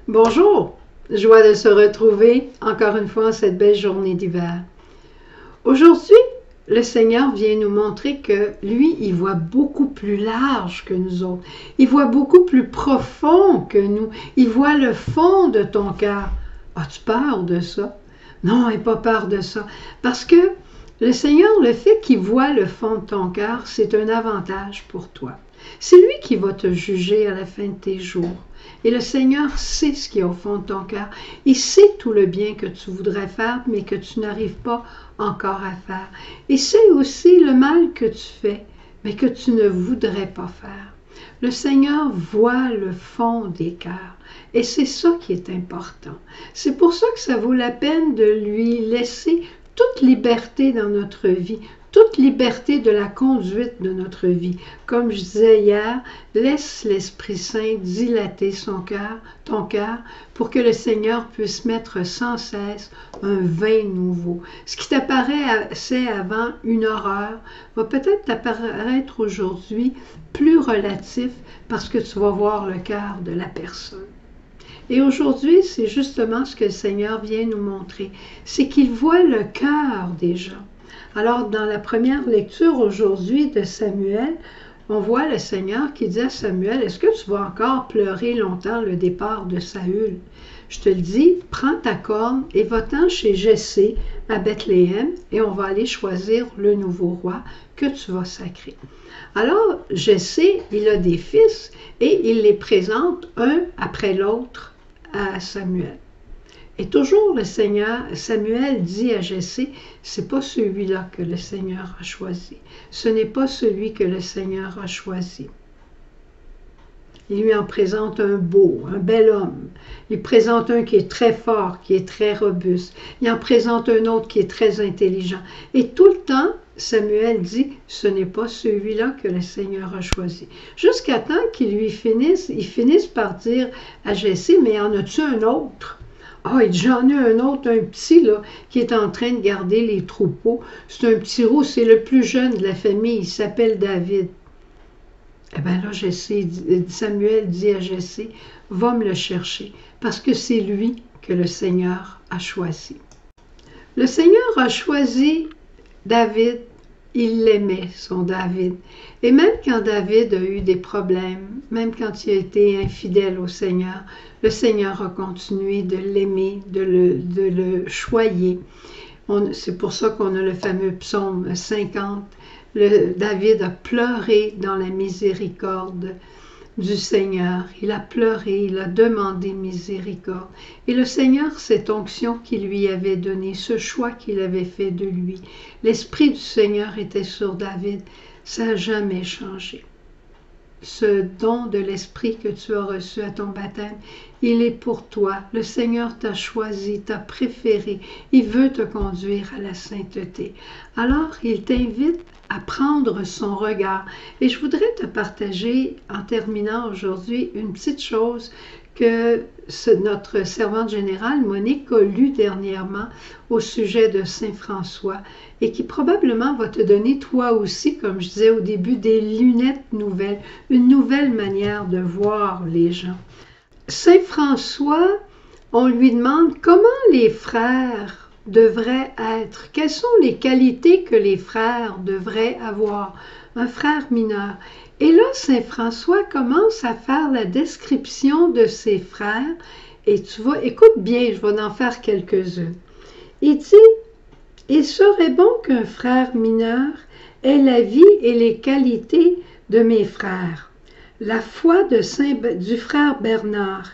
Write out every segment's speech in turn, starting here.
Bonjour, joie de se retrouver encore une fois en cette belle journée d'hiver. Aujourd'hui, le Seigneur vient nous montrer que lui, il voit beaucoup plus large que nous autres. Il voit beaucoup plus profond que nous. Il voit le fond de ton cœur. As-tu peur de ça? Non, n'aie pas peur de ça. Parce que le Seigneur, le fait qu'il voit le fond de ton cœur, c'est un avantage pour toi. C'est lui qui va te juger à la fin de tes jours. Et le Seigneur sait ce qu'il y a au fond de ton cœur. Il sait tout le bien que tu voudrais faire, mais que tu n'arrives pas encore à faire. Il sait aussi le mal que tu fais, mais que tu ne voudrais pas faire. Le Seigneur voit le fond des cœurs. Et c'est ça qui est important. C'est pour ça que ça vaut la peine de lui laisser toute liberté dans notre vie, toute liberté de la conduite de notre vie. Comme je disais hier, laisse l'Esprit Saint dilater ton cœur, pour que le Seigneur puisse mettre sans cesse un vin nouveau. Ce qui t'apparaissait avant une horreur va peut-être t'apparaître aujourd'hui plus relatif parce que tu vas voir le cœur de la personne. Et aujourd'hui, c'est justement ce que le Seigneur vient nous montrer, c'est qu'il voit le cœur des gens. Alors, dans la première lecture aujourd'hui de Samuel, on voit le Seigneur qui dit à Samuel, « Est-ce que tu vas encore pleurer longtemps le départ de Saül? Je te le dis, prends ta corne et va-t'en chez Jessé à Bethléem et on va aller choisir le nouveau roi que tu vas sacrer. » Alors, Jessé, il a des fils et il les présente un après l'autre à Samuel. Et toujours le Seigneur, Samuel dit à Jessé, c'est pas celui-là que le Seigneur a choisi. Ce n'est pas celui que le Seigneur a choisi. Il lui en présente un beau, un bel homme. Il présente un qui est très fort, qui est très robuste. Il en présente un autre qui est très intelligent. Et tout le temps, Samuel dit, ce n'est pas celui-là que le Seigneur a choisi. Jusqu'à temps qu'il finisse par dire à Jessé, mais en as-tu un autre? Ah, j'en ai un autre, un petit, là, qui est en train de garder les troupeaux. C'est un petit roux, c'est le plus jeune de la famille, il s'appelle David. Eh bien là, Samuel dit à Jessé, va me le chercher, parce que c'est lui que le Seigneur a choisi. Le Seigneur a choisi David, il l'aimait, son David. Et même quand David a eu des problèmes, même quand il a été infidèle au Seigneur, le Seigneur a continué de l'aimer, de le choyer. C'est pour ça qu'on a le fameux psaume 50. David a pleuré dans la miséricorde du Seigneur. Il a pleuré, il a demandé miséricorde. Et le Seigneur, cette onction qu'il lui avait donnée, ce choix qu'il avait fait de lui, l'Esprit du Seigneur était sur David. Ça n'a jamais changé. Ce don de l'Esprit que tu as reçu à ton baptême, il est pour toi. Le Seigneur t'a choisi, t'a préféré. Il veut te conduire à la sainteté. Alors, il t'invite à prendre son regard. Et je voudrais te partager, en terminant aujourd'hui, une petite chose que notre servante générale, Monique, a lue dernièrement au sujet de Saint François et qui probablement va te donner toi aussi, comme je disais au début, des lunettes nouvelles, une nouvelle manière de voir les gens. Saint François, on lui demande comment les frères devraient être, quelles sont les qualités que les frères devraient avoir, un frère mineur. Et là, Saint François commence à faire la description de ses frères, et tu vas, écoute bien, je vais en faire quelques-unes. Il dit, « Il serait bon qu'un frère mineur ait la vie et les qualités de mes frères, la foi du frère Bernard,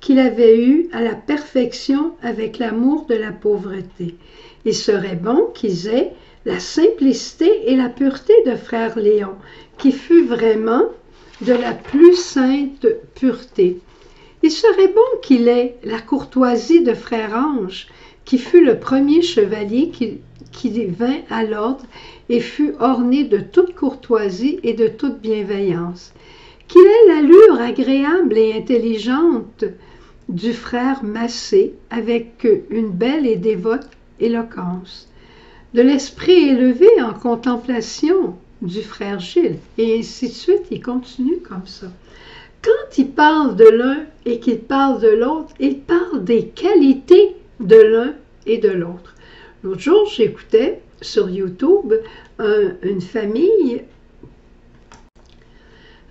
qu'il avait eue à la perfection avec l'amour de la pauvreté. Il serait bon qu'ils aient la simplicité et la pureté de frère Léon, qui fut vraiment de la plus sainte pureté. Il serait bon qu'il ait la courtoisie de frère Ange, qui fut le premier chevalier qui vint à l'ordre et fut orné de toute courtoisie et de toute bienveillance. Qu'il ait l'allure agréable et intelligente du frère Massé, avec une belle et dévote éloquence. De l'esprit élevé en contemplation du frère Gilles, et ainsi de suite, il continue comme ça. Quand il parle de l'un et qu'il parle de l'autre, il parle des qualités de l'un et de l'autre. L'autre jour, j'écoutais sur YouTube une famille,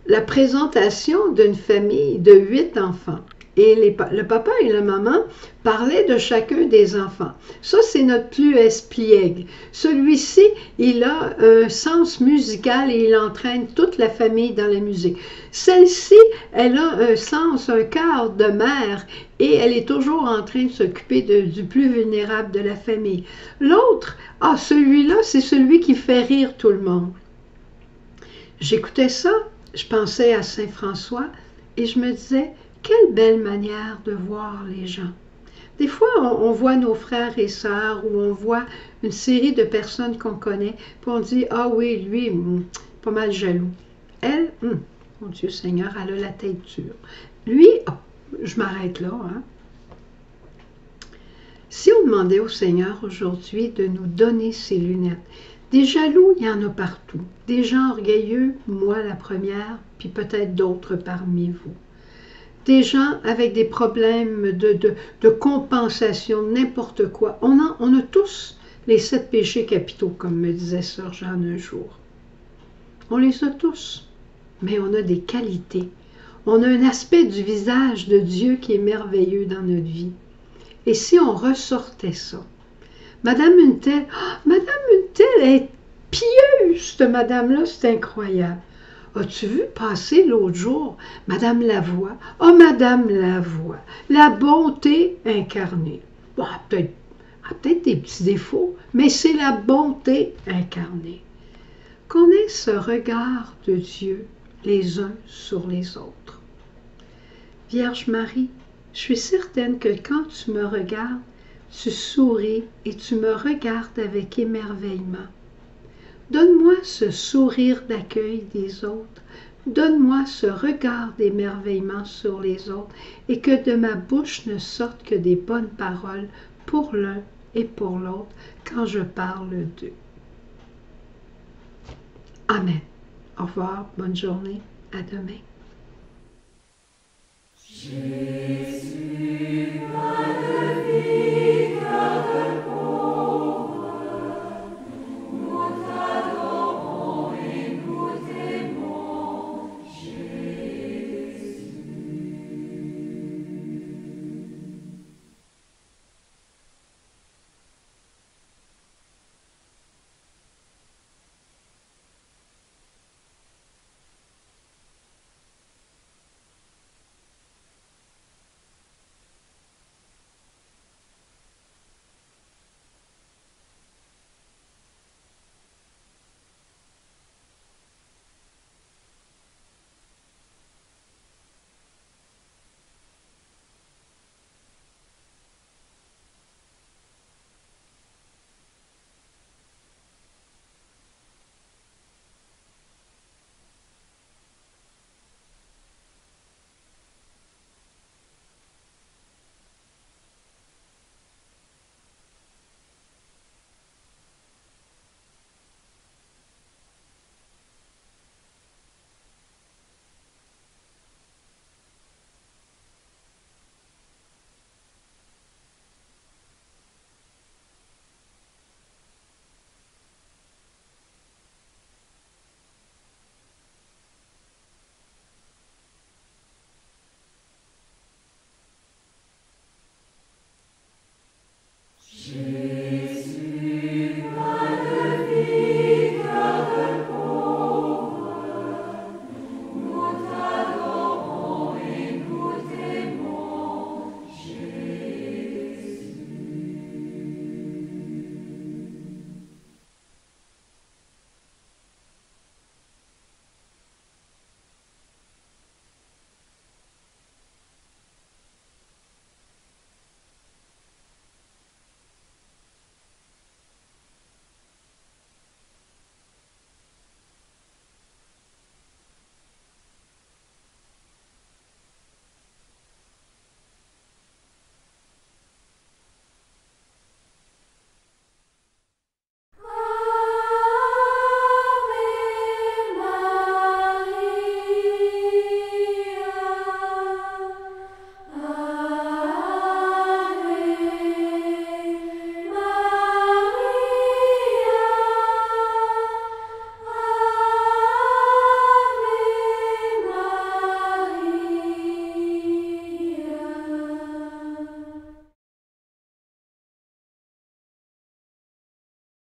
la présentation d'une famille de 8 enfants. Et le papa et la maman parlaient de chacun des enfants. Ça, c'est notre plus espiègle. Celui-ci, il a un sens musical et il entraîne toute la famille dans la musique. Celle-ci, elle a un sens, un cœur de mère et elle est toujours en train de s'occuper du plus vulnérable de la famille. L'autre, celui-là, c'est celui qui fait rire tout le monde. J'écoutais ça, je pensais à Saint François et je me disais, quelle belle manière de voir les gens. Des fois, on voit nos frères et sœurs ou on voit une série de personnes qu'on connaît, puis on dit, ah oui, lui, pas mal jaloux. Elle, mon Dieu Seigneur, elle a la tête dure. Lui, je m'arrête là. Hein? Si on demandait au Seigneur aujourd'hui de nous donner ses lunettes, des jaloux, il y en a partout. Des gens orgueilleux, moi la première, puis peut-être d'autres parmi vous. Des gens avec des problèmes de compensation, n'importe quoi. On a tous les 7 péchés capitaux, comme me disait Sœur Jeanne un jour. On les a tous, mais on a des qualités. On a un aspect du visage de Dieu qui est merveilleux dans notre vie. Et si on ressortait ça, Madame Untel, Madame Untel est pieuse, cette madame-là, c'est incroyable. As-tu vu passer l'autre jour Madame Lavoie? Madame Lavoie, la bonté incarnée. Bon, peut-être des petits défauts, mais c'est la bonté incarnée. Qu'on ait ce regard de Dieu les uns sur les autres. Vierge Marie, je suis certaine que quand tu me regardes, tu souris et tu me regardes avec émerveillement. Donne-moi ce sourire d'accueil des autres. Donne-moi ce regard d'émerveillement sur les autres et que de ma bouche ne sortent que des bonnes paroles pour l'un et pour l'autre quand je parle d'eux. Amen. Au revoir, bonne journée, à demain. Jésus,